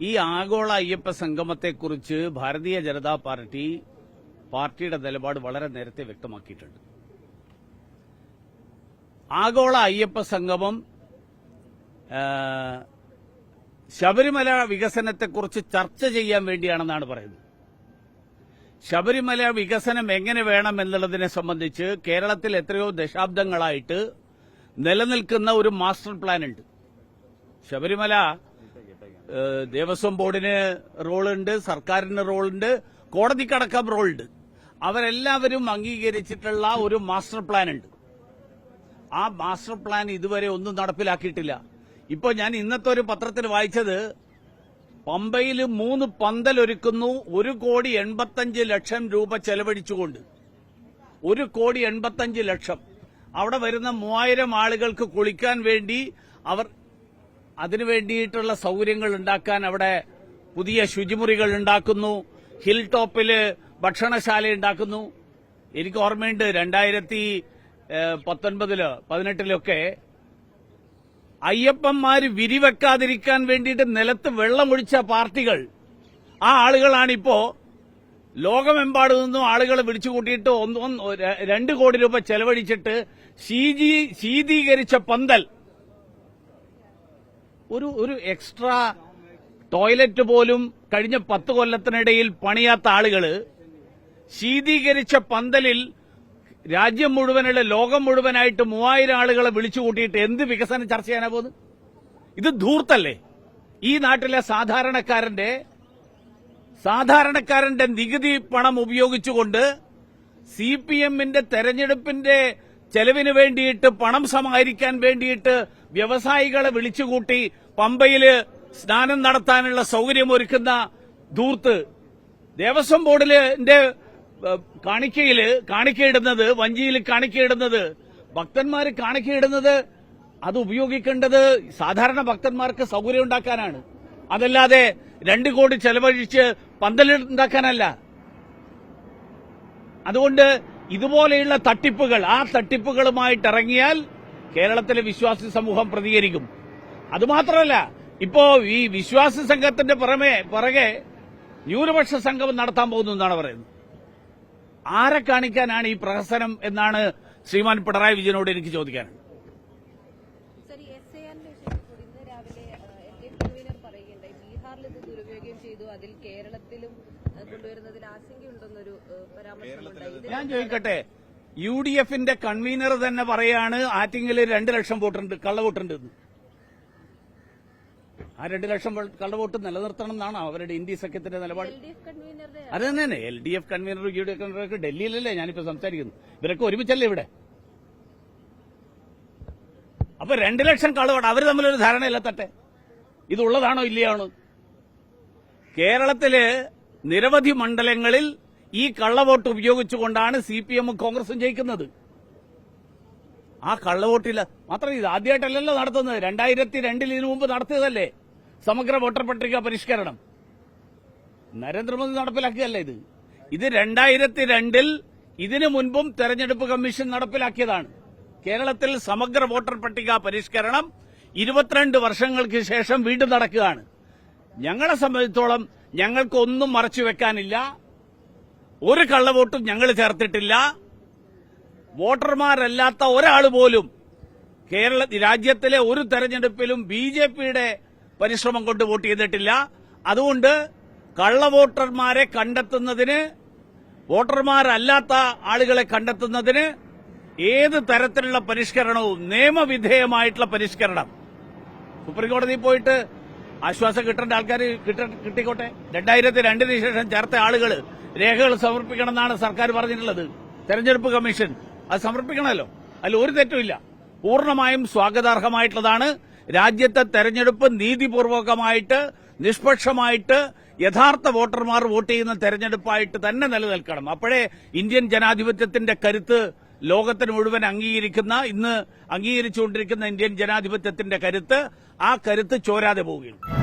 ഈ ആഗോള അയ്യപ്പ സംഗമത്തെക്കുറിച്ച് ഭാരതീയ ജനതാ പാർട്ടിയുടെ നിലപാട് വളരെ നേരത്തെ വ്യക്തമാക്കിയിട്ടുണ്ട്. ആഗോള അയ്യപ്പ സംഗമം ശബരിമല വികസനത്തെക്കുറിച്ച് ചർച്ച ചെയ്യാൻ വേണ്ടിയാണെന്നാണ് പറയുന്നത്. ശബരിമല വികസനം എങ്ങനെ വേണം എന്നുള്ളതിനെ സംബന്ധിച്ച് കേരളത്തിൽ എത്രയോ ദശാബ്ദങ്ങളായിട്ട് നിലനിൽക്കുന്ന ഒരു മാസ്റ്റർ പ്ലാൻ ഉണ്ട്. ശബരിമല ദേവസ്വം ബോർഡിന് റോളുണ്ട്, സർക്കാരിന് റോളുണ്ട്, കോടതിക്കടക്കം റോളുണ്ട്. അവരെല്ലാവരും അംഗീകരിച്ചിട്ടുള്ള ഒരു മാസ്റ്റർ പ്ലാൻ ഉണ്ട്. ആ മാസ്റ്റർ പ്ലാൻ ഇതുവരെ ഒന്നും നടപ്പിലാക്കിയിട്ടില്ല. ഇപ്പോൾ ഞാൻ ഇന്നത്തെ ഒരു പത്രത്തിൽ വായിച്ചത്, പമ്പയിൽ 3 പന്തലൊരുക്കുന്നു, 1,85,00,000 രൂപ ചെലവഴിച്ചുകൊണ്ട്. 1,85,00,000. അവിടെ വരുന്ന 3000 ആളുകൾക്ക് കുളിക്കാൻ വേണ്ടി അവർ അതിനു വേണ്ടിയിട്ടുള്ള സൗകര്യങ്ങൾ ഉണ്ടാക്കാൻ അവിടെ പുതിയ ശുചിമുറികൾ ഉണ്ടാക്കുന്നു, ഹിൽ ടോപ്പില് ഭക്ഷണശാല ഉണ്ടാക്കുന്നു. എനിക്ക് ഓർമ്മയുണ്ട് 2019-18 അയ്യപ്പന്മാര് വിരിവെക്കാതിരിക്കാൻ വേണ്ടിയിട്ട് നിലത്ത് വെള്ളമൊഴിച്ച പാർട്ടികൾ, ആ ആളുകളാണിപ്പോ ലോകമെമ്പാടും നിന്നും ആളുകളെ വിളിച്ചുകൂട്ടിയിട്ട് 2 കോടി രൂപ ചെലവഴിച്ചിട്ട് ശീതീകരിച്ച പന്തൽ, ഒരു എക്സ്ട്രാ ടോയ്ലറ്റ് പോലും കഴിഞ്ഞ 10 കൊല്ലത്തിനിടയിൽ പണിയാത്ത ആളുകള് ശീതീകരിച്ച പന്തലിൽ രാജ്യം മുഴുവനുള്ള ലോകം മുഴുവനായിട്ട് 3000 ആളുകളെ വിളിച്ചുകൂട്ടിയിട്ട് എന്ത് വികസനം ചർച്ച ചെയ്യാനാ പോകുന്നത്? ഇത് ധൂർത്തല്ലേ? ഈ നാട്ടിലെ സാധാരണക്കാരന്റെ നികുതി പണം ഉപയോഗിച്ചുകൊണ്ട് സിപിഎമ്മിന്റെ തെരഞ്ഞെടുപ്പിന്റെ ചെലവിന് വേണ്ടിയിട്ട് പണം സമാഹരിക്കാൻ വേണ്ടിയിട്ട് വ്യവസായികളെ വിളിച്ചുകൂട്ടി പമ്പയില് സ്നാനം നടത്താനുള്ള സൗകര്യമൊരുക്കുന്ന ധൂർത്ത്. ദേവസ്വം ബോർഡിന്റെ കാണിക്കയിടുന്നത്, വഞ്ചിയിൽ കാണിക്കയിടുന്നത്, ഭക്തന്മാർ കാണിക്കയിടുന്നത്, അത് ഉപയോഗിക്കേണ്ടത് സാധാരണ ഭക്തന്മാർക്ക് സൗകര്യം ഉണ്ടാക്കാനാണ്. അതല്ലാതെ 2 കോടി ചെലവഴിച്ച് പന്തലുണ്ടാക്കാനല്ല. അതുകൊണ്ട് ഇതുപോലെയുള്ള തട്ടിപ്പുകൾ, ആ തട്ടിപ്പുകളുമായിട്ട് ഇറങ്ങിയാൽ കേരളത്തിലെ വിശ്വാസി സമൂഹം പ്രതികരിക്കും. അതുമാത്രമല്ല, ഇപ്പോ ഈ വിശ്വാസി സംഘത്തിന്റെ പുറകെ ന്യൂനപക്ഷ സംഗമം നടത്താൻ പോകുന്നു എന്നാണ് പറയുന്നത്. ആരെ കാണിക്കാനാണ് ഈ പ്രഹസനം എന്നാണ് ശ്രീമാൻ പിണറായി വിജയനോട് എനിക്ക് ചോദിക്കാനുള്ളത്. ഞാൻ ചോദിക്കട്ടെ, UDFന്റെ കൺവീനർ തന്നെ പറയാണ് ആറ്റിങ്ങിൽ 2 ലക്ഷം വോട്ടുണ്ട്, കള്ളവോട്ടുണ്ട്. ആ 2 ലക്ഷം കള്ളവോട്ട് നിലനിർത്തണം എന്നാണ് അവരുടെ ഇന്ത്യ സഖ്യത്തിന്റെ നിലപാട്. അത് തന്നെ LDF കൺവീനറും UDF കൺവീനറൊക്കെ ഡൽഹിയിലല്ലേ ഞാനിപ്പോ സംസാരിക്കുന്നു. ഇവരൊക്കെ ഒരുമിച്ചല്ലേ ഇവിടെ? അപ്പൊ 2 ലക്ഷം കള്ളവോട്ട് അവർ തമ്മിലൊരു ധാരണയില്ലെത്തട്ടെ. ഇതുള്ളതാണോ ഇല്ലയാണോ? കേരളത്തില് നിരവധി മണ്ഡലങ്ങളിൽ ഈ കള്ളവോട്ട് ഉപയോഗിച്ചുകൊണ്ടാണ് CPM-ഉം കോൺഗ്രസും ജയിക്കുന്നത്. ആ കള്ളവോട്ടില്ല മാത്രം ഇത് ആദ്യമായിട്ടല്ലല്ലോ നടത്തുന്നത്. 2002 ഇതിനു മുമ്പ് നടത്തിയതല്ലേ സമഗ്ര വോട്ടർ പട്ടിക പരിഷ്കരണം. നരേന്ദ്രമോദി നടപ്പിലാക്കിയല്ല ഇത്. 2002 ഇതിനു മുൻപും തെരഞ്ഞെടുപ്പ് കമ്മീഷൻ നടപ്പിലാക്കിയതാണ്. കേരളത്തിൽ സമഗ്ര വോട്ടർ പട്ടിക പരിഷ്കരണം 22 വർഷങ്ങൾക്ക് ശേഷം വീണ്ടും നടക്കുകയാണ്. ഞങ്ങളെ സംബന്ധിച്ചോളം ഞങ്ങൾക്കൊന്നും മറച്ചുവെക്കാനില്ല. ഒരു കള്ളവോട്ടും ഞങ്ങൾ ചേർത്തിട്ടില്ല. വോട്ടർമാരല്ലാത്ത ഒരാൾ പോലും രാജ്യത്തിലെ ഒരു തെരഞ്ഞെടുപ്പിലും BJPയുടെ പരിശ്രമം കൊണ്ട് വോട്ട് ചെയ്തിട്ടില്ല. അതുകൊണ്ട് കള്ളവോട്ടർമാരെ കണ്ടെത്തുന്നതിന്, വോട്ടർമാരല്ലാത്ത ആളുകളെ കണ്ടെത്തുന്നതിന് ഏത് തരത്തിലുള്ള പരിഷ്കരണവും, നിയമവിധേയമായിട്ടുള്ള പരിഷ്കരണം, സുപ്രീംകോടതിയിൽ പോയിട്ട് ആശ്വാസം കിട്ടേണ്ട ആൾക്കാർ കിട്ടിക്കോട്ടെ. 2002 ശേഷം ചേർത്ത ആളുകൾ രേഖകൾ സമർപ്പിക്കണമെന്നാണ് സർക്കാർ പറഞ്ഞിട്ടുള്ളത്. തെരഞ്ഞെടുപ്പ് കമ്മീഷൻ അത് സമർപ്പിക്കണമല്ലോ, അതിൽ ഒരു തെറ്റുമില്ല. പൂർണ്ണമായും സ്വാഗതാർഹമായിട്ടുള്ളതാണ്. രാജ്യത്തെ തെരഞ്ഞെടുപ്പ് നീതിപൂർവകമായിട്ട്, നിഷ്പക്ഷമായിട്ട്, യഥാർത്ഥ വോട്ടർമാർ വോട്ട് ചെയ്യുന്ന തെരഞ്ഞെടുപ്പായിട്ട് തന്നെ നിലനിൽക്കണം. അപ്പോഴേ ഇന്ത്യൻ ജനാധിപത്യത്തിന്റെ കരുത്ത് ലോകത്തിന് മുഴുവൻ ഇന്ന് അംഗീകരിച്ചുകൊണ്ടിരിക്കുന്ന ഇന്ത്യൻ ജനാധിപത്യത്തിന്റെ കരുത്ത്, ആ കരുത്ത് ചോരാതെ പോവുകയുള്ളൂ.